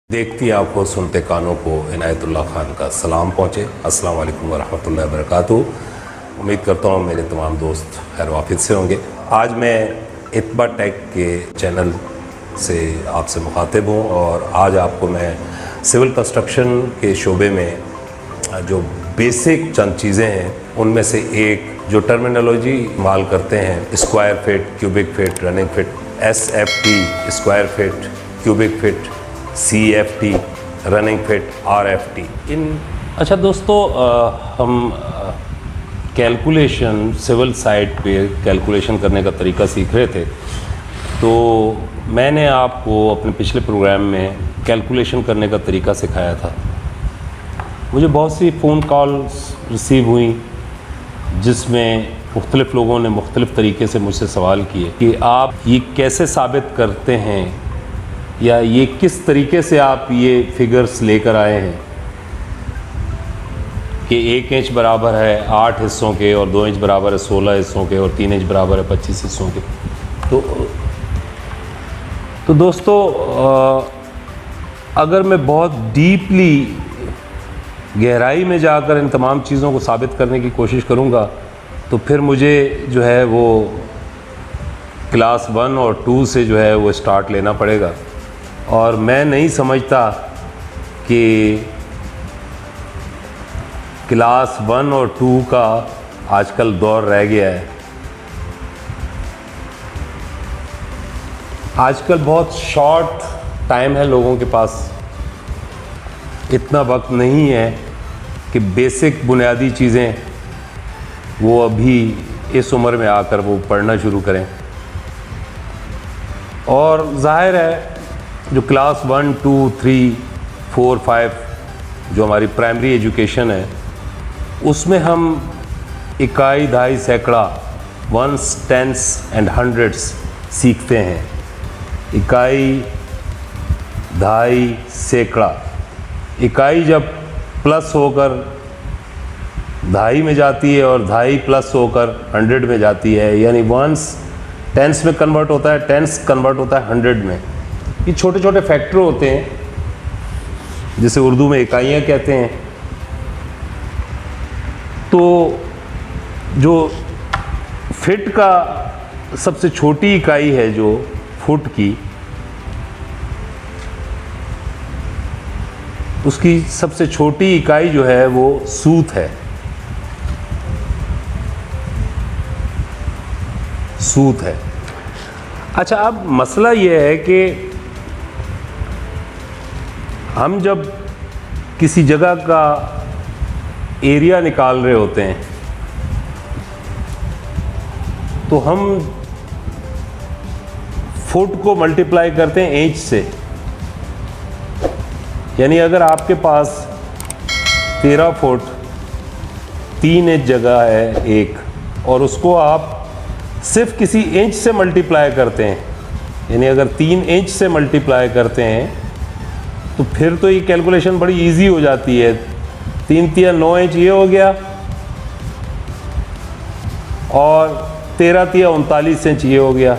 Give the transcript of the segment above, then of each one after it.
देखती आंखों सुनते कानों को इनायतुल्लाह खान का सलाम पहुँचे। अस्सलाम वालेकुम वरहमतुल्लाहि वबरकातुहू। उम्मीद करता हूँ मेरे तमाम दोस्त खैर वाफिद से होंगे। आज मैं इत्बा टेक के चैनल से आपसे मुखातिब हूँ और आज आपको मैं सिविल कंस्ट्रक्शन के शोबे में जो बेसिक चंद चीज़ें हैं उनमें से एक जो टर्मिनोलॉजी इस्तेमाल करते हैं, square feet, cubic fit, running fit, SFT square feet, cubic fit, CFT running fit, RFT इन। अच्छा दोस्तों, हम कैलकुलेशन सिविल साइट पे कैलकुलेशन करने का तरीका सीख रहे थे। तो मैंने आपको अपने पिछले प्रोग्राम में कैलकुलेशन करने का तरीका सिखाया था। मुझे बहुत सी फ़ोन कॉल्स रिसीव हुई जिसमें मुख्तलिफ़ लोगों ने मुख्तलिफ़ तरीके से मुझसे सवाल किए कि आप ये कैसे साबित करते हैं या ये किस तरीके से आप ये फिगर्स लेकर आए हैं कि 1 इंच बराबर है 8 हिस्सों के और 2 इंच बराबर है 16 हिस्सों के और 3 इंच बराबर है 25 हिस्सों के। तो दोस्तों, अगर मैं बहुत डीपली गहराई में जाकर इन तमाम चीज़ों को साबित करने की कोशिश करूँगा तो फिर मुझे जो है वो क्लास 1 और 2 से जो है वो स्टार्ट लेना पड़ेगा। और मैं नहीं समझता कि क्लास 1 और 2 का आजकल दौर रह गया है। आजकल बहुत शॉर्ट टाइम है लोगों के पास, इतना वक्त नहीं है कि बेसिक बुनियादी चीज़ें वो अभी इस उम्र में आकर वो पढ़ना शुरू करें। और ज़ाहिर है जो क्लास 1, 2, 3, 4, 5 जो हमारी प्राइमरी एजुकेशन है उसमें हम इकाई, दहाई, सैकड़ा, वंस, टेंस एंड हंड्रेड्स सीखते हैं। इकाई, दहाई, सैकड़ा। इकाई जब प्लस होकर दहाई में जाती है और दहाई प्लस होकर 100 में जाती है, यानी वंस टेंस में कन्वर्ट होता है, टेंस कन्वर्ट होता है 100 में। ये छोटे छोटे फैक्टर होते हैं जिसे उर्दू में इकाइयाँ कहते हैं। तो जो फिट का सबसे छोटी इकाई है जो फुट की, उसकी सबसे छोटी इकाई जो है वो सूत है। सूत है। अच्छा, अब मसला ये है कि हम जब किसी जगह का एरिया निकाल रहे होते हैं तो हम फुट को मल्टीप्लाई करते हैं इंच से। यानी अगर आपके पास 13 फुट 3 इंच जगह है एक, और उसको आप सिर्फ किसी इंच से मल्टीप्लाई करते हैं, यानी अगर 3 इंच से मल्टीप्लाई करते हैं तो फिर तो ये कैलकुलेशन बड़ी इजी हो जाती है। 3 तिया 9 इंच ये हो गया और 13 तिया 39 इंच ये हो गया।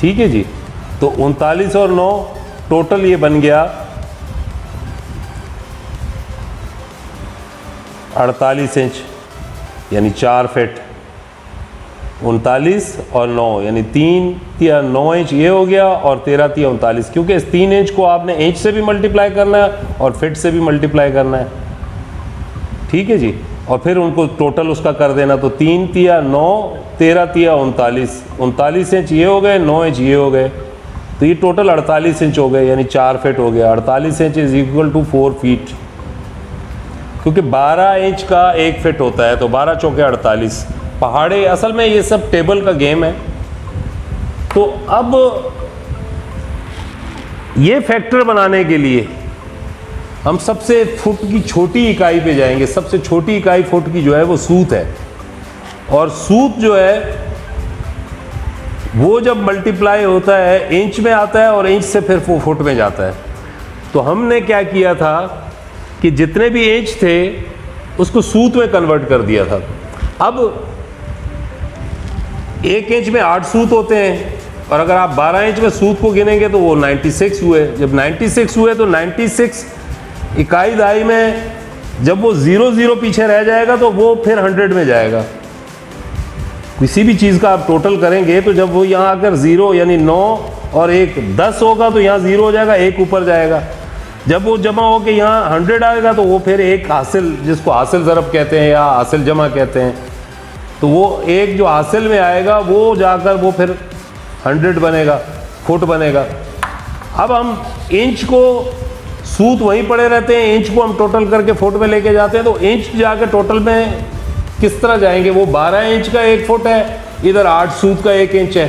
ठीक है जी। तो 39 और 9 टोटल ये बन गया 48 इंच, यानी 4 फिट। 39 और 9 यानी 3 तिया 9 इंच ये हो गया और 13 तिया 39, क्योंकि इस 3 इंच को आपने इंच से भी मल्टीप्लाई करना है और फिट से भी मल्टीप्लाई करना है। ठीक है जी। और फिर उनको टोटल उसका कर देना, तो 3 तिया 9, 13 तिया 39, 39 इंच ये हो गए, 9 इंच ये हो गए, तो ये टोटल 48 इंच हो गए, यानी 4 फिट हो गया। 48 inch is equal to 4 feet, क्योंकि 12 इंच का 1 फिट होता है, तो 12 चौके 48। पहाड़े, असल में ये सब टेबल का गेम है। तो अब ये फैक्टर बनाने के लिए हम सबसे फुट की छोटी इकाई पे जाएंगे। सबसे छोटी इकाई फुट की जो है वो सूत है, और सूत जो है वो जब मल्टीप्लाई होता है इंच में आता है और इंच से फिर वो फुट में जाता है। तो हमने क्या किया था कि जितने भी इंच थे उसको सूत में कन्वर्ट कर दिया था। अब 1 इंच में 8 सूत होते हैं, और अगर आप 12 इंच में सूत को गिनेंगे तो वो 96 हुए। जब 96 हुए तो 96 इकाई दाई में जब वो 0 पीछे रह जाएगा तो वो फिर 100 में जाएगा। किसी भी चीज़ का आप टोटल करेंगे तो जब वो यहाँ आकर 0 यानी 9 और 1 10 होगा तो यहाँ 0 हो जाएगा, 1 ऊपर जाएगा। जब वो जमा होकर यहाँ 100 आएगा तो वो फिर एक हासिल, जिसको हासिल ज़रब कहते हैं या हासिल जमा कहते हैं, तो वो एक जो हासिल में आएगा वो जाकर वो फिर 100 बनेगा, फुट बनेगा। अब हम इंच को, सूत वहीं पड़े रहते हैं, इंच को हम टोटल करके फुट में लेके जाते हैं, तो इंच जाकर टोटल में किस तरह जाएंगे? वो 12 इंच का 1 फुट है, इधर 8 सूत का 1 इंच है,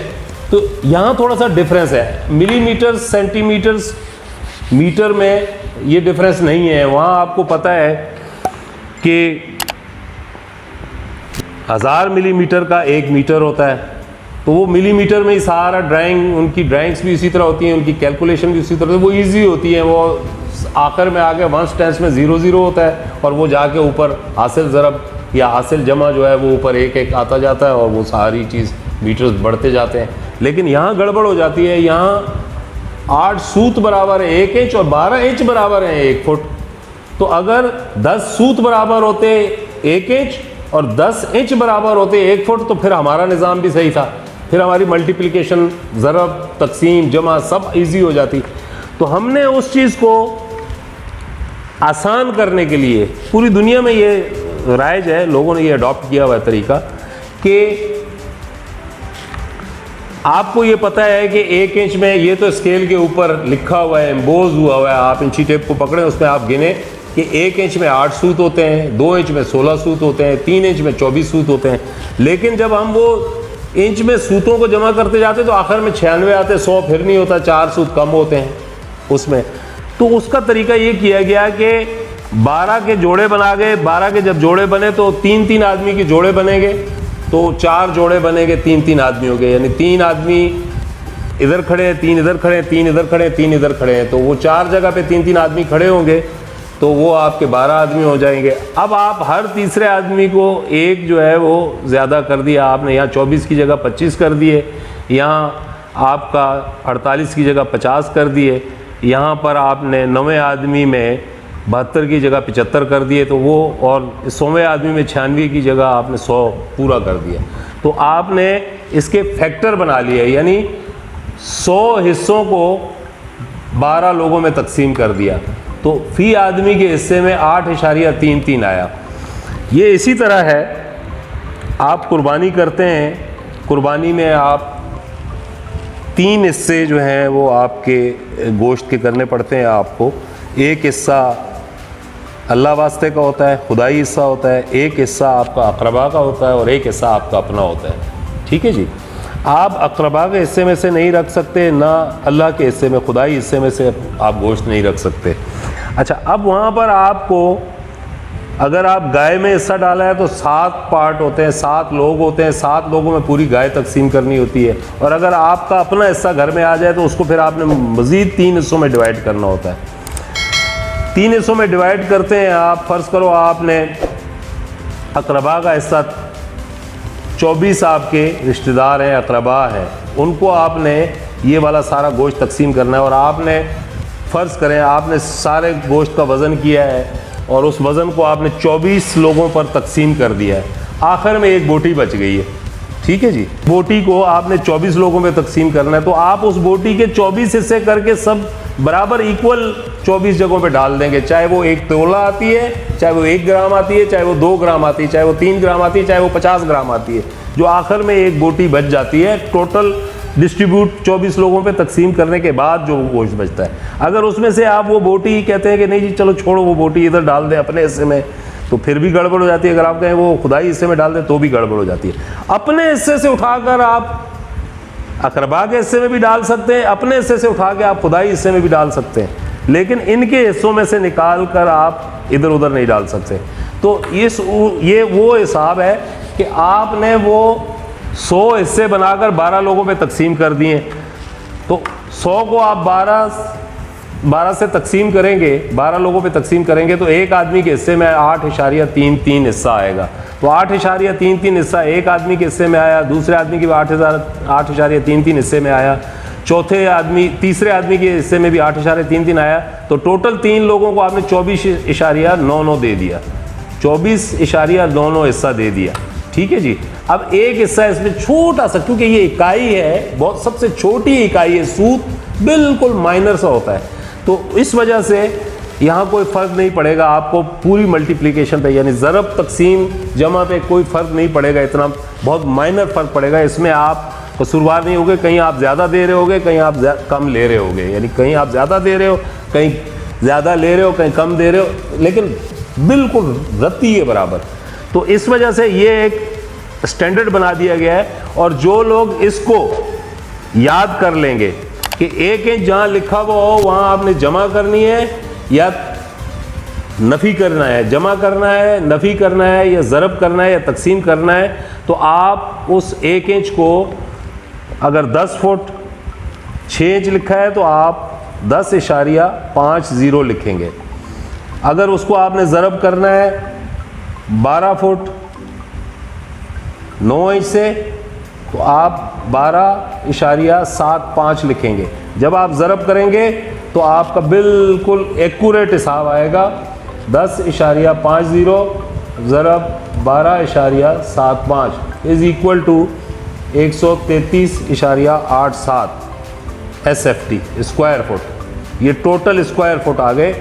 तो यहाँ थोड़ा सा डिफरेंस है। मिलीमीटर, सेंटीमीटर्स, मीटर में ये डिफरेंस नहीं है। वहाँ आपको पता है कि 1000 मिलीमीटर का 1 मीटर होता है, तो वो मिलीमीटर में ही सारा ड्राइंग, उनकी ड्राइंग्स भी इसी तरह होती हैं, उनकी कैलकुलेशन भी इसी तरह, वो ईजी होती है। वो आखिर में आगे वंस टेंस में 0 होता है और वो जाके ऊपर हासिल ज़रब या हासिल जमा जो है वो ऊपर 1 आता जाता है और वो सारी चीज़ मीटर्स बढ़ते जाते हैं। लेकिन यहाँ गड़बड़ हो जाती है। यहाँ 8 सूत बराबर है 1 इंच और 12 इंच बराबर है 1 फुट। तो अगर 10 सूत बराबर होते 1 इंच और 10 इंच बराबर होते 1 फुट तो फिर हमारा निज़ाम भी सही था, फिर हमारी मल्टीप्लिकेशन, ज़रब, तकसीम, जमा सब इजी हो जाती। तो हमने उस चीज़ को आसान करने के लिए, पूरी दुनिया में ये राइज है, लोगों ने ये अडॉप्ट किया हुआ है तरीका कि आपको ये पता है कि 1 इंच में, ये तो स्केल के ऊपर लिखा हुआ है, एम्बोज हुआ हुआ है, आप इंची टेप को पकड़ें, उसमें आप गिने कि 1 इंच में 8 सूत होते हैं, 2 इंच में 16 सूत होते हैं, 3 इंच में 24 सूत होते हैं। लेकिन जब हम वो इंच में सूतों को जमा करते जाते तो आखिर में 96 आते, 100 फिर नहीं होता, 4 सूत कम होते हैं उसमें। तो उसका तरीका ये किया गया कि 12 के जोड़े बना गए। 12 के जब जोड़े बने तो 3-3 आदमी के जोड़े बनेंगे, तो 4 जोड़े बनेंगे, 3-3 आदमी हो गए, यानी 3 आदमी इधर खड़े हैं, 3 इधर खड़े हैं, 3 इधर खड़े हैं, 3 इधर खड़े हैं, तो वो 4 जगह पे 3-3 आदमी खड़े होंगे, तो वो आपके 12 आदमी हो जाएंगे। अब आप हर तीसरे आदमी को एक जो है वो ज़्यादा कर दिया आपने, यहाँ 24 की जगह 25 कर दिए, यहाँ आपका 48 की जगह 50 कर दिए, यहाँ पर आपने 9वें आदमी में 72 की जगह 75 कर दिए, तो वो, और 100वें आदमी में 96 की जगह आपने 100 पूरा कर दिया। तो आपने इसके फैक्टर बना लिए, यानी 100 हिस्सों को 12 लोगों में तकसीम कर दिया, तो फी आदमी के हिस्से में 8.33 आया। ये इसी तरह है, आप कुर्बानी करते हैं, कुर्बानी में आप 3 हिस्से जो हैं वो आपके गोश्त के करने पड़ते हैं आपको। एक हिस्सा अल्लाह वास्ते का होता है, खुदाई हिस्सा होता है, एक हिस्सा आपका अक़रबा का होता है और एक हिस्सा आपका अपना होता है। ठीक है जी, आप अक़रबा के हिस्से में से नहीं रख सकते, ना अल्लाह के हिस्से में, खुदाई हिस्से में से आप गोश्त नहीं रख सकते। अच्छा, अब वहाँ पर आपको, अगर आप गाय में हिस्सा डाला है तो 7 पार्ट होते हैं, 7 लोग होते हैं, 7 लोगों में पूरी गाय तकसीम करनी होती है। और अगर आपका अपना हिस्सा घर में आ जाए तो उसको फिर आपने मज़ीद 3 हिस्सों में डिवाइड करना होता है। 3 हिस्सों में डिवाइड करते हैं आप। फ़र्ज़ करो आपने अक़रबा का हिस्सा, 24 आपके रिश्तेदार हैं, अक़रबा हैं, उनको आपने ये वाला सारा गोश्त तकसीम करना है। और आपने, फ़र्ज़ करें आपने सारे गोश्त का वज़न किया है और उस वज़न को आपने 24 लोगों पर तकसीम कर दिया है, आखिर में एक बोटी बच गई है। ठीक है जी, बोटी को आपने 24 लोगों में तकसीम करना है, तो आप उस बोटी के 24 हिस्से करके सब बराबर इक्वल 24 जगहों पे डाल देंगे, चाहे वो 1 तोला आती है, चाहे वो 1 ग्राम आती है, चाहे वो 2 ग्राम आती है, चाहे वो 3 ग्राम आती है, चाहे वो 50 ग्राम आती है, जो आखिर में एक बोटी बच जाती है। टोटल डिस्ट्रीब्यूट 24 लोगों पे तकसीम करने के बाद जो गोश्त बचता है, अगर उसमें से आप वो बोटी कहते हैं कि नहीं जी चलो छोड़ो, वो बोटी इधर डाल दें अपने हिस्से में, तो फिर भी गड़बड़ हो जाती है। अगर आप कहें वो खुदाई हिस्से में डाल दें तो भी गड़बड़ हो जाती है। अपने हिस्से से उठाकर आप अक़रबा के हिस्से में भी डाल सकते हैं, अपने हिस्से से उठा के आप खुदाई हिस्से में भी डाल सकते हैं, लेकिन इनके हिस्सों में से निकाल कर आप इधर उधर नहीं डाल सकते। तो ये वो हिसाब है कि आपने वो 100 हिस्से बनाकर 12 लोगों में तकसीम कर दिए, तो 100 को आप 12 से तकसीम करेंगे, 12 लोगों पे तकसीम करेंगे तो एक आदमी के हिस्से में 8.33 हिस्सा आएगा। तो 8.33 हिस्सा एक आदमी के हिस्से में आया, दूसरे आदमी के 8.33 हिस्से में आया, तीसरे आदमी के हिस्से में भी 8.33 आया। तो टोटल 3 लोगों को आपने 24.99 दे दिया, 24.99 हिस्सा दे दिया। ठीक है जी। अब एक हिस्सा इसमें छोटा सा, क्योंकि ये इकाई है, बहुत सबसे छोटी इकाई है, सूत बिल्कुल माइनर सा होता है, तो इस वजह से यहाँ कोई फ़र्क नहीं पड़ेगा आपको पूरी मल्टीप्लिकेशन पे, यानी ज़रब तकसीम जमा पे कोई फ़र्क नहीं पड़ेगा, इतना बहुत माइनर फ़र्क पड़ेगा। इसमें आप कसूरवार नहीं होगे, कहीं आप ज़्यादा दे रहे होगे, कहीं आप कम ले रहे होगे, यानी कहीं आप ज़्यादा दे रहे हो, कहीं ज़्यादा ले रहे हो, कहीं कम दे रहे हो, लेकिन बिल्कुल रत्ती है बराबर। तो इस वजह से ये एक स्टैंडर्ड बना दिया गया है, और जो लोग इसको याद कर लेंगे कि 1 इंच जहाँ लिखा हुआ हो वहाँ आपने जमा करनी है या नफ़ी करना है, जमा करना है, नफ़ी करना है, या ज़रब करना है, या तकसीम करना है, तो आप उस 1 इंच को अगर 10 फुट 6 इंच लिखा है तो आप 10.50 लिखेंगे। अगर उसको आपने ज़रब करना है 12 फुट 9 इंच से तो आप 12.75 लिखेंगे। जब आप ज़रब करेंगे तो आपका बिल्कुल एक्यूरेट हिसाब आएगा, 10.50 ज़रब 12.75 is equal to 133.87 SFT square foot. ये टोटल स्क्वायर फुट आ गए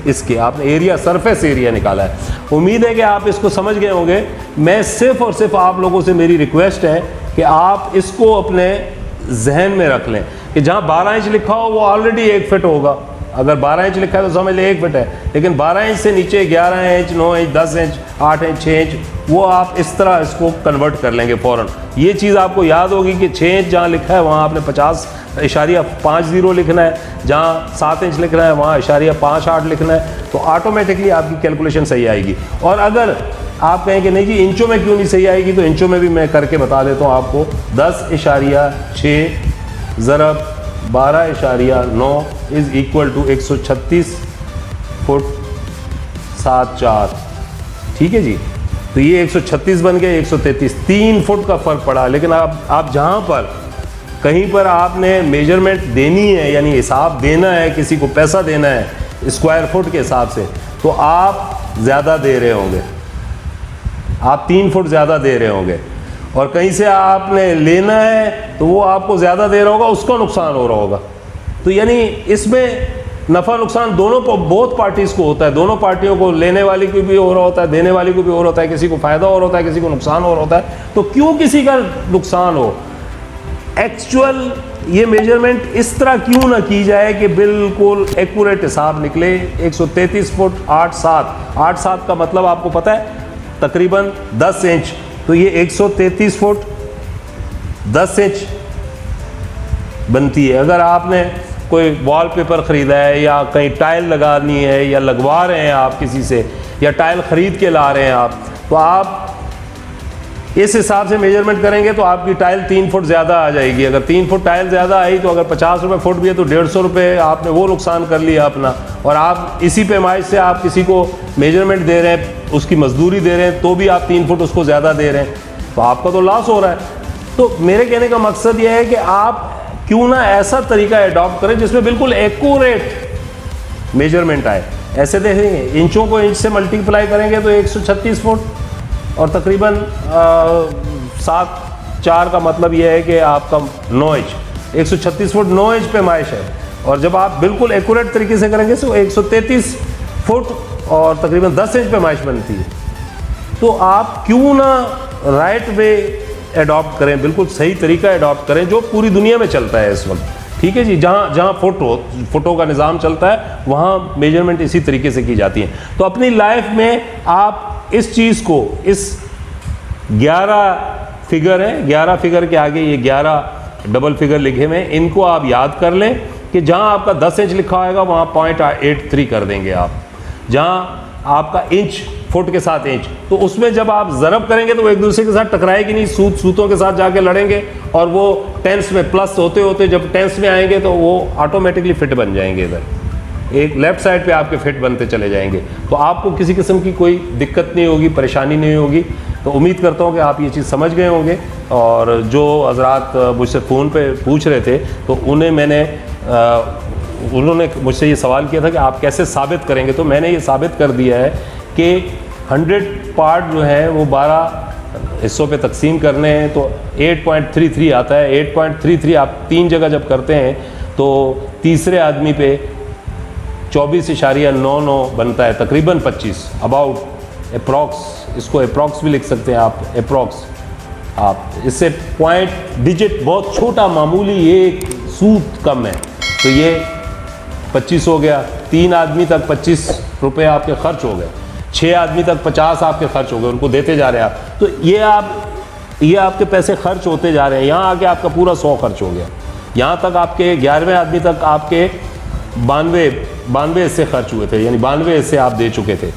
इसके, आपने एरिया, सरफेस एरिया निकाला है। उम्मीद है कि आप इसको समझ गए होंगे। मैं सिर्फ और सिर्फ आप लोगों से मेरी रिक्वेस्ट है कि आप इसको अपने जहन में रख लें कि जहाँ 12 इंच लिखा हो वो ऑलरेडी 1 फिट होगा। अगर 12 इंच लिखा है तो समझ ले 1 फिट है, लेकिन 12 इंच से नीचे 11 inch 9 inch 10 inch 8 inch 6 inch वो आप इस तरह इसको कन्वर्ट कर लेंगे फ़ौरन। ये चीज़ आपको याद होगी कि 6 इंच जहाँ लिखा है वहाँ आपने 50.50 लिखना है, जहाँ 7 इंच लिखना है वहाँ 0.58 लिखना है, तो ऑटोमेटिकली आपकी कैलकुलेशन सही आएगी। और अगर आप कहें कि नहीं जी इंचों में क्यों नहीं सही आएगी, तो इंचों में भी मैं करके बता देता हूँ आपको। 10.6 ज़रब 12.9 इज़ इक्वल टू 136.74। ठीक है जी। तो ये 136 बन गया, 133, 3 फुट का फ़र्क पड़ा। लेकिन आप जहाँ पर कहीं पर आपने मेजरमेंट देनी है, यानी हिसाब देना है, किसी को पैसा देना है स्क्वायर फुट के हिसाब से, तो आप ज़्यादा दे रहे होंगे, आप 3 फुट ज़्यादा दे रहे होंगे। और कहीं से आपने लेना है तो वो आपको ज़्यादा दे रहा होगा, उसको नुकसान हो रहा होगा। तो यानी इसमें नफ़ा नुकसान दोनों बोथ पार्टीज़ को होता है, दोनों पार्टियों को, लेने वाली को भी हो रहा होता है, देने वाली को भी हो रहा होता है, किसी को फ़ायदा हो रहा होता है, किसी को नुकसान हो रहा होता है। तो क्यों किसी का नुकसान हो, एक्चुअल ये मेजरमेंट इस तरह क्यों ना की जाए कि बिल्कुल एक्यूरेट हिसाब निकले। 133.87 का मतलब आपको पता है तकरीबन 10 इंच, तो ये 133 फुट 10 इंच बनती है। अगर आपने कोई वॉलपेपर ख़रीदा है या कहीं टाइल लगानी है या लगवा रहे हैं आप किसी से, या टाइल ख़रीद के ला रहे हैं आप, तो आप इस हिसाब से मेजरमेंट करेंगे तो आपकी टाइल 3 फुट ज़्यादा आ जाएगी। अगर 3 फुट टाइल ज़्यादा आई तो अगर 50 रुपये फुट भी है तो 150 रुपये आपने वो नुकसान कर लिया अपना। और आप इसी पैमाइश से आप किसी को मेजरमेंट दे रहे हैं, उसकी मजदूरी दे रहे हैं, तो भी आप 3 फुट उसको ज़्यादा दे रहे हैं, तो आपका तो लॉस हो रहा है। तो मेरे कहने का मकसद यह है कि आप क्यों ना ऐसा तरीका अडॉप्ट करें जिसमें बिल्कुल एक्यूरेट मेजरमेंट आए। ऐसे देखेंगे इंचों को इंच से मल्टीप्लाई करेंगे तो 136 फुट और तकरीबन 7.4 का मतलब यह है कि आपका 9 इंच, 136 फुट 9 इंच पैमाइश है। और जब आप बिल्कुल एक्यूरेट तरीके से करेंगे तो 133 फुट और तकरीबन 10 इंच पैमाइश बनती है। तो आप क्यों ना राइट वे अडॉप्ट करें, बिल्कुल सही तरीका अडॉप्ट करें जो पूरी दुनिया में चलता है इस वक्त। ठीक है जी, जहाँ फुटों का निज़ाम चलता है वहाँ मेजरमेंट इसी तरीके से की जाती है। तो अपनी लाइफ में आप इस चीज़ को, इस 11 फिगर है, 11 फिगर के आगे ये 11 डबल फिगर लिखे हुए हैं, इनको आप याद कर लें कि जहाँ आपका 10 इंच लिखा होगा वहाँ 0.83 कर देंगे आप। जहाँ आपका इंच फुट के साथ इंच, तो उसमें जब आप ज़रब करेंगे तो वो एक दूसरे के साथ टकराएगी नहीं, सूतों के साथ जाके लड़ेंगे और वो टेंस में प्लस होते होते जब टेंस में आएंगे तो वो ऑटोमेटिकली फिट बन जाएंगे इधर। एक लेफ्ट साइड पे आपके फिट बनते चले जाएंगे, तो आपको किसी किस्म की कोई दिक्कत नहीं होगी, परेशानी नहीं होगी। तो उम्मीद करता हूँ कि आप ये चीज़ समझ गए होंगे। और जो हजरात मुझसे फ़ोन पे पूछ रहे थे, तो उन्होंने मुझसे ये सवाल किया था कि आप कैसे साबित करेंगे, तो मैंने ये साबित कर दिया है कि 100 पार्ट जो है वो 12 हिस्सों पे तकसीम करने हैं, तो 8.33 आता है। 8.33 आप 3 जगह जब करते हैं तो तीसरे आदमी पे 24.99 बनता है, तकरीबन 25, अबाउट अप्रॉक्स, इसको अप्रॉक्स भी लिख सकते हैं आप, अप्रॉक्स। आप इससे पॉइंट डिजिट बहुत छोटा मामूली एक सूद कम है, तो ये 25 हो गया। 3 आदमी तक 25 रुपये आपके खर्च हो गए, 6 आदमी तक 50 आपके खर्च हो गए, उनको देते जा रहे हैं आप, तो ये आपके पैसे खर्च होते जा रहे हैं। यहाँ आके आपका पूरा 100 खर्च हो गया। यहाँ तक आपके 11वें आदमी तक आपके 92 हिस्से खर्च हुए थे, यानी 92 हिस्से आप दे चुके थे।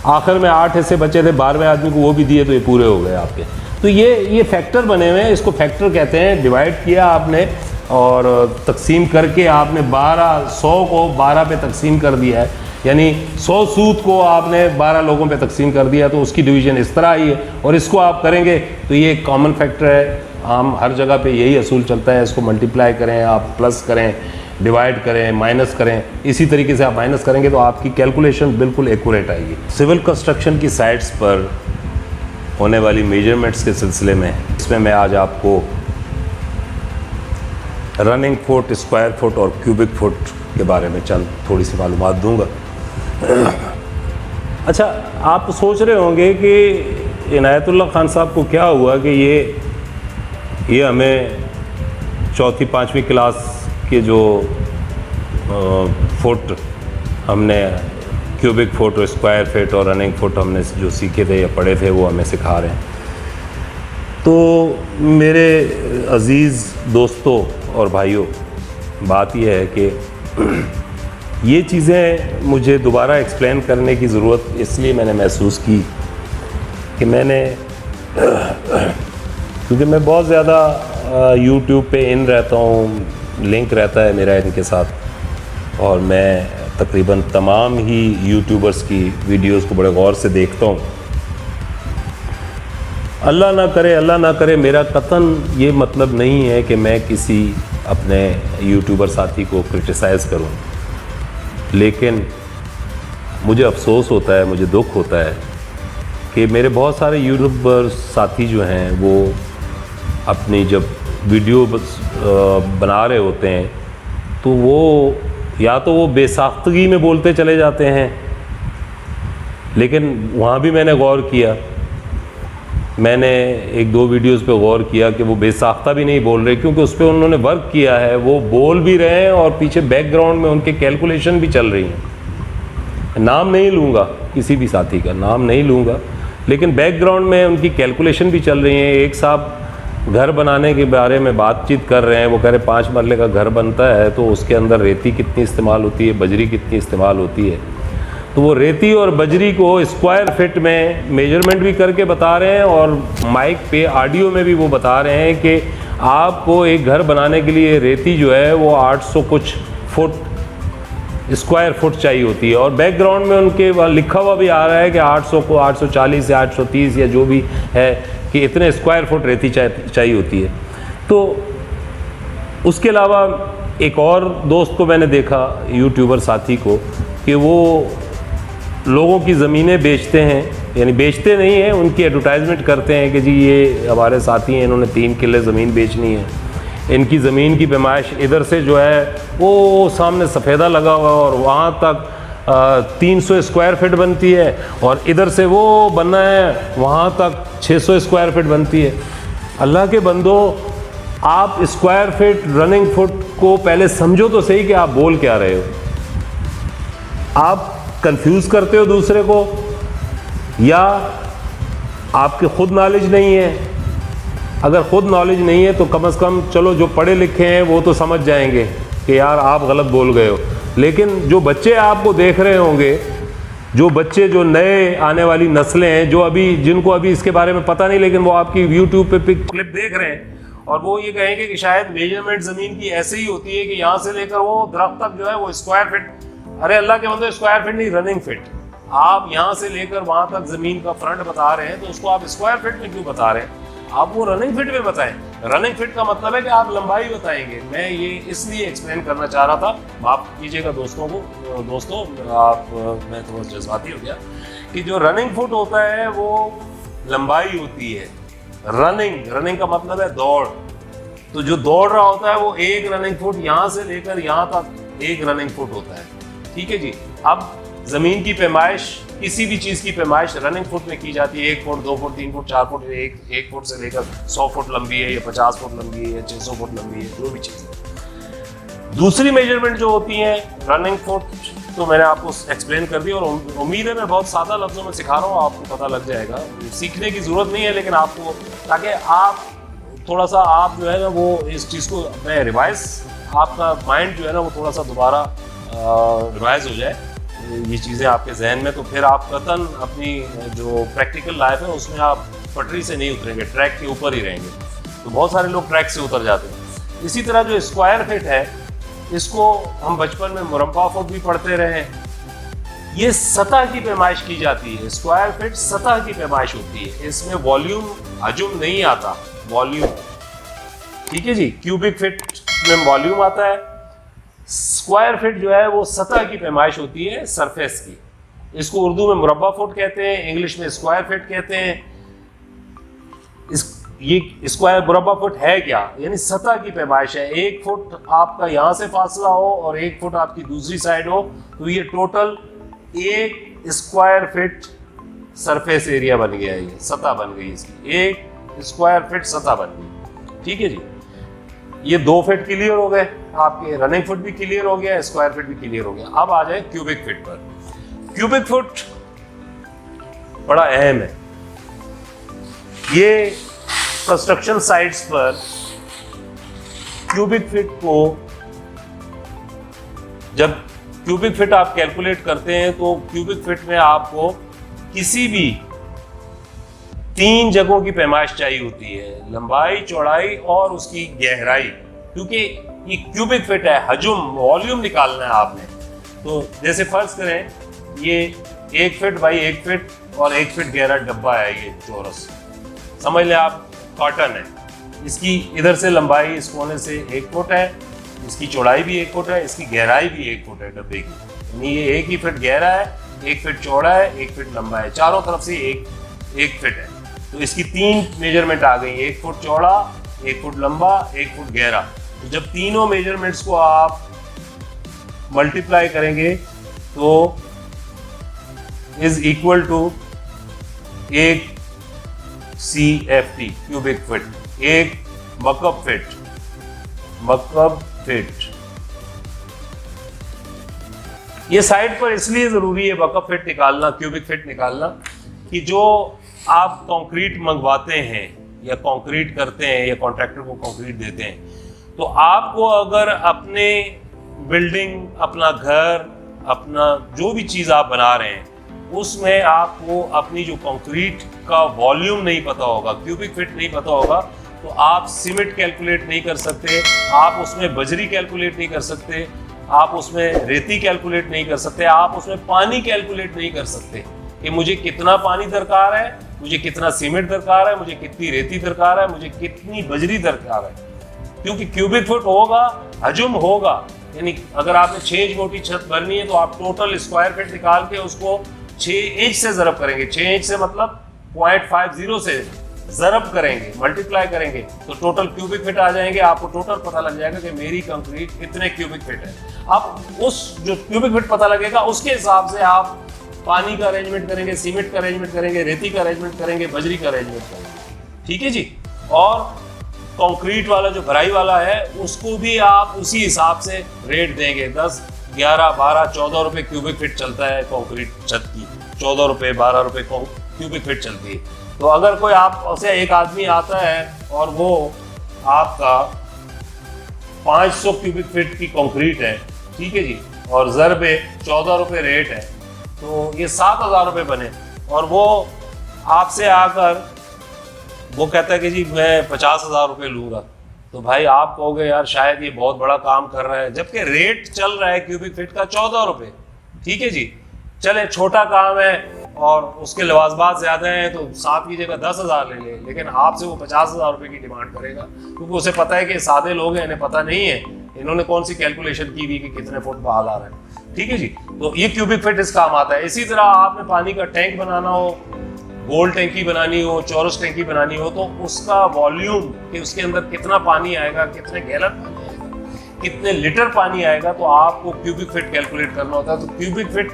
आखिर में 8 हिस्से बचे थे, 12वें आदमी को वो भी दिए, तो ये पूरे हो गए आपके। तो ये फैक्टर बने हुए हैं, इसको फैक्टर कहते हैं। डिवाइड किया आपने और तकसीम करके आपने 100 को 12 पे तकसीम कर दिया है, यानी 100 सूद को आपने 12 लोगों पे तकसीम कर दिया, तो उसकी डिवीज़न इस तरह आई है। और इसको आप करेंगे तो ये एक कॉमन फैक्टर है, आम हर जगह पे यही असूल चलता है। इसको मल्टीप्लाई करें, आप प्लस करें, डिवाइड करें, माइनस करें, इसी तरीके से आप माइनस करेंगे तो आपकी कैलकुलेशन बिल्कुल एक्यूरेट आएगी। सिविल कंस्ट्रक्शन की साइट्स पर होने वाली मेजरमेंट्स के सिलसिले में, इसमें मैं आज आपको रनिंग फुट, स्क्वायर फुट और क्यूबिक फुट के बारे में चंद थोड़ी सी मालूमात दूंगा। अच्छा, आप सोच रहे होंगे कि इनायतुल्लाह खान साहब को क्या हुआ कि ये हमें 4वीं 5वीं क्लास के जो फुट हमने क्यूबिक फुट और स्क्वायर फुट और रनिंग फुट हमने जो सीखे थे या पढ़े थे, वो हमें सिखा रहे हैं। तो मेरे अज़ीज़ दोस्तों और भाइयों, बात यह है कि ये चीज़ें मुझे दोबारा एक्सप्लेन करने की ज़रूरत इसलिए मैंने महसूस की कि मैंने क्योंकि मैं बहुत ज़्यादा यूट्यूब पे इन रहता हूँ, लिंक रहता है मेरा इनके साथ, और मैं तकरीबन तमाम ही यूट्यूबर्स की वीडियोस को बड़े गौर से देखता हूँ। अल्लाह ना करे मेरा कतन ये मतलब नहीं है कि मैं किसी अपने यूट्यूबर साथी को क्रिटिसाइज़ करूं, लेकिन मुझे अफसोस होता है, मुझे दुख होता है कि मेरे बहुत सारे यूट्यूबर साथी जो हैं वो अपनी जब वीडियो बना रहे होते हैं तो वो या तो वो बेसाख्तगी में बोलते चले जाते हैं, लेकिन वहाँ भी मैंने गौर किया, मैंने 1-2 वीडियोस पे गौर किया कि वो बेसाख्ता भी नहीं बोल रहे, क्योंकि उस पर उन्होंने वर्क किया है, वो बोल भी रहे हैं और पीछे बैकग्राउंड में उनके कैलकुलेशन भी चल रही हैं। नाम नहीं लूँगा, किसी भी साथी का नाम नहीं लूँगा, लेकिन बैकग्राउंड में उनकी कैलकुलेशन भी चल रही हैं। एक साहब घर बनाने के बारे में बातचीत कर रहे हैं, वो कह रहे 5 मरले का घर बनता है तो उसके अंदर रेती कितनी इस्तेमाल होती है, बजरी कितनी इस्तेमाल होती है, तो वो रेती और बजरी को स्क्वायर फिट में मेजरमेंट भी करके बता रहे हैं और माइक पे ऑडियो में भी वो बता रहे हैं कि आपको एक घर बनाने के लिए रेती जो है वो 800 कुछ फुट स्क्वायर फुट चाहिए होती है, और बैकग्राउंड में उनके वहाँ लिखा हुआ भी आ रहा है कि 800 को 840 या 830 या जो भी है कि इतने स्क्वायर फुट रेती चाहिए होती है। तो उसके अलावा एक और दोस्त को मैंने देखा, यूट्यूबर साथी को, कि वो लोगों की ज़मीनें बेचते हैं, यानी बेचते नहीं हैं, उनकी एडवर्टाइजमेंट करते हैं कि जी ये हमारे साथी हैं, इन्होंने 3 किले ज़मीन बेचनी है, इनकी ज़मीन की पैमाइश इधर से जो है वो सामने सफ़ेदा लगा हुआ और वहाँ तक 300 स्क्वायर फिट बनती है, और इधर से वो बनना है वहाँ तक 600 स्क्वायर फिट बनती है। अल्लाह के बंदो, आप स्क्वायर फिट रनिंग फुट को पहले समझो तो सही कि आप बोल क्या रहे हो। आप कंफ्यूज करते हो दूसरे को, या आपके खुद नॉलेज नहीं है। अगर खुद नॉलेज नहीं है तो कम से कम चलो जो पढ़े लिखे हैं वो तो समझ जाएंगे कि यार आप गलत बोल गए हो, लेकिन जो बच्चे आपको देख रहे होंगे, जो बच्चे जो नए आने वाली नस्लें हैं, जो अभी जिनको अभी इसके बारे में पता नहीं, लेकिन वो आपकी यूट्यूब पे क्लिप देख रहे हैं और वो ये कहेंगे कि शायद मेजरमेंट ज़मीन की ऐसे ही होती है कि यहाँ से लेकर वो दरख्त तक जो है वो स्क्वायर फिट अरे अल्लाह के बंदे, स्क्वायर फीट नहीं, रनिंग फीट। आप यहाँ से लेकर वहां तक जमीन का फ्रंट बता रहे हैं, तो उसको आप स्क्वायर फीट में क्यों बता रहे हैं? आप वो रनिंग फीट में बताएं। रनिंग फीट का मतलब है कि आप लंबाई बताएंगे। मैं ये इसलिए एक्सप्लेन करना चाह रहा था, माफ कीजिएगा दोस्तों, आप मैं थोड़ा जज्बाती हो गया, कि जो रनिंग फुट होता है वो लंबाई होती है। रनिंग का मतलब है दौड़। तो जो दौड़ रहा होता है वो एक रनिंग फुट यहाँ से लेकर यहाँ तक एक रनिंग फुट होता है। ठीक है जी। अब जमीन की पैमाइश, किसी भी चीज की पैमाइश रनिंग फुट में की जाती है। 1 फुट, 2 फुट, 3 फुट, 4 फुट, एक फुट से लेकर 100 फुट लंबी है, या 50 फुट लंबी है, या 600 फुट लंबी है, जो भी चीज है। दूसरी मेजरमेंट जो होती है रनिंग फुट, तो मैंने आपको एक्सप्लेन कर दी, और उम्मीद है मैं बहुत सादा लफ्जों में सिखा रहा हूँ, आपको पता लग जाएगा। सीखने की जरूरत नहीं है, लेकिन आपको, ताकि आप थोड़ा सा, आप जो है ना वो इस चीज़ को अपने रिवाइज, आपका माइंड जो है ना वो थोड़ा सा दोबारा रिवाइज हो जाए ये चीज़ें आपके जहन में, तो फिर आप कतन अपनी जो प्रैक्टिकल लाइफ है उसमें आप पटरी से नहीं उतरेंगे, ट्रैक के ऊपर ही रहेंगे। तो बहुत सारे लोग ट्रैक से उतर जाते हैं। इसी तरह जो स्क्वायर फीट है, इसको हम बचपन में मुरब्बा फुट भी पढ़ते रहे। ये सतह की पैमाइश की जाती है। स्क्वायर फीट सतह की पैमाइश होती है, इसमें वॉल्यूम हजम नहीं आता, वॉल्यूम। ठीक है जी। क्यूबिक फीट में वॉल्यूम आता है, स्क्वायर फीट जो है वो सतह की पैमाइश होती है, सरफेस की। इसको उर्दू में मुरब्बा फुट कहते हैं, इंग्लिश में स्क्वायर फीट कहते हैं। ये स्क्वायर मुरब्बा फुट है क्या? यानी सतह की पैमाइश है। 1 फुट आपका यहाँ से फासला हो और 1 फुट आपकी दूसरी साइड हो, तो ये total 1 square feet surface area बन गया है, ये सतह बन गई इसकी। 1 स्क्वायर फीट सतह बन गई। ठीक है जी। ये 2 फीट क्लियर हो गए आपके, रनिंग फुट भी क्लियर हो गया, स्क्वायर फीट भी क्लियर हो गया। अब आ जाए क्यूबिक फीट पर। क्यूबिक फुट बड़ा अहम है। ये कंस्ट्रक्शन साइट्स पर क्यूबिक फीट को, जब क्यूबिक फीट आप कैलकुलेट करते हैं तो क्यूबिक फीट में आपको किसी भी 3 जगहों की पैमाइश चाहिए होती है, लंबाई, चौड़ाई और उसकी गहराई। क्योंकि ये क्यूबिक फीट है, हजम, वॉल्यूम निकालना है आपने। तो जैसे फर्ज करें ये 1 फीट बाई 1 फीट और 1 फीट गहरा डब्बा है, ये चौरस समझ लें आप, कॉटन है। इसकी इधर से लंबाई इस कोने से 1 फुट है, इसकी चौड़ाई भी 1 फुट है, इसकी गहराई भी 1 फुट है डब्बे की। यानी ये 1 ही फीट गहरा है, 1 फीट चौड़ा है, 1 फीट लंबा है, चारों तरफ से 1 फीट है। तो इसकी 3 मेजरमेंट आ गई, 1 फुट चौड़ा, 1 फुट लंबा, 1 फुट गहरा। तो जब तीनों मेजरमेंट्स को आप मल्टीप्लाई करेंगे तो is equal to 1 CFT cubic feet, 1 मकब फीट। ये साइड पर इसलिए जरूरी है मकब फीट निकालना, क्यूबिक फीट निकालना, कि जो आप कंक्रीट मंगवाते हैं या कंक्रीट करते हैं या कॉन्ट्रैक्टर को कंक्रीट देते हैं, तो आपको अगर अपने बिल्डिंग, अपना घर, अपना जो भी चीज़ आप बना रहे हैं उसमें आपको अपनी जो कंक्रीट का वॉल्यूम नहीं पता होगा, क्यूबिक फीट नहीं पता होगा, तो आप सीमेंट कैलकुलेट नहीं कर सकते, आप उसमें बजरी कैलकुलेट नहीं कर सकते, आप उसमें रेती कैलकुलेट नहीं कर सकते, आप उसमें पानी कैलकुलेट नहीं कर सकते कि मुझे कितना पानी दरकार है, मुझे कितना सीमेंट दरकार है, मुझे कितनी रेती दरकार है, मुझे कितनी बजरी दरकार है। क्योंकि क्यूबिक फुट होगा, हजम होगा। यानी अगर आपने 6 इंच मोटी छत भरनी है तो आप टोटल स्क्वायर फीट निकाल के उसको 6 इंच से ज़रब करेंगे। 6 इंच से मतलब 0.50 से ज़रब करेंगे, मल्टीप्लाई करेंगे, तो टोटल क्यूबिक फीट आ जाएंगे। आपको टोटल पता लग जाएगा कि मेरी कंक्रीट इतने क्यूबिक फीट है। अब उस जो क्यूबिक फीट पता लगेगा उसके हिसाब से आप पानी का अरेंजमेंट करेंगे, सीमेंट का अरेंजमेंट करेंगे, रेती का अरेंजमेंट करेंगे, बजरी का अरेंजमेंट करेंगे। ठीक है जी। और कंक्रीट वाला जो भराई वाला है उसको भी आप उसी हिसाब से रेट देंगे। 10, 11, 12, 14 रुपए क्यूबिक फीट चलता है कंक्रीट छत की, 14 रुपए, 12 रुपए क्यूबिक फीट चलती है। तो अगर कोई आप उसे एक आदमी आता है और वो आपका 500 क्यूबिक फीट की कंक्रीट है, ठीक है जी, और ज़रबे 14 रुपए रेट है, तो ये 7,000 रुपये बने। और वो आपसे आकर वो कहता है कि जी मैं 50,000 रुपये लूँगा, तो भाई आप कहोगे यार शायद ये बहुत बड़ा काम कर रहा है, जबकि रेट चल रहा है क्यूबिक फीट का 14 रुपये। ठीक है जी। चले, छोटा काम है और उसके लवाजमात ज़्यादा हैं तो 7 की जगह 10,000 ले ले, लेकिन आपसे वो 50,000 रुपये की डिमांड करेगा, क्योंकि उसे पता है कि सादे लोग हैं, इन्हें पता नहीं है इन्होंने कौन सी कैलकुलेशन की हुई कि कितने फुट बहाल आ रहा है। ठीक है जी, तो ये क्यूबिक फिट इस काम आता है। इसी तरह आपने पानी का टैंक बनाना हो, गोल टैंकी बनानी हो, चौरस टैंकी बनानी हो, तो उसका वॉल्यूम कि उसके अंदर कितना पानी आएगा, कितने गैलन पानी आएगा, कितने लीटर पानी आएगा, तो आपको क्यूबिक फिट कैलकुलेट करना होता है। तो क्यूबिक फिट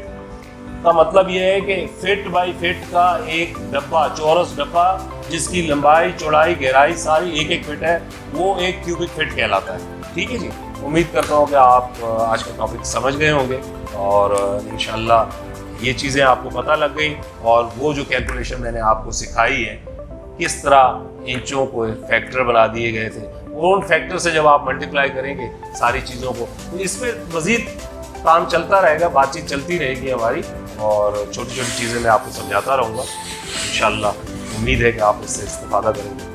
का मतलब यह है कि फिट बाई फिट का एक डब्बा, चौरस डब्बा जिसकी लंबाई चौड़ाई गहराई सारी एक एक फिट है, वो एक क्यूबिक फिट कहलाता है। ठीक है जी, उम्मीद करता हूँ कि आप आज का टॉपिक समझ गए होंगे और इंशाल्लाह ये चीज़ें आपको पता लग गई, और वो जो कैलकुलेशन मैंने आपको सिखाई है किस तरह इंचों को फैक्टर बना दिए गए थे, और उन फैक्टर से जब आप मल्टीप्लाई करेंगे सारी चीज़ों को, तो इसमें मज़ीद काम चलता रहेगा, बातचीत चलती रहेगी हमारी, और छोटी छोटी चीज़ें मैं आपको समझाता रहूँगा। इंशाल्लाह उम्मीद है कि आप इससे इस्तेफादा करेंगे।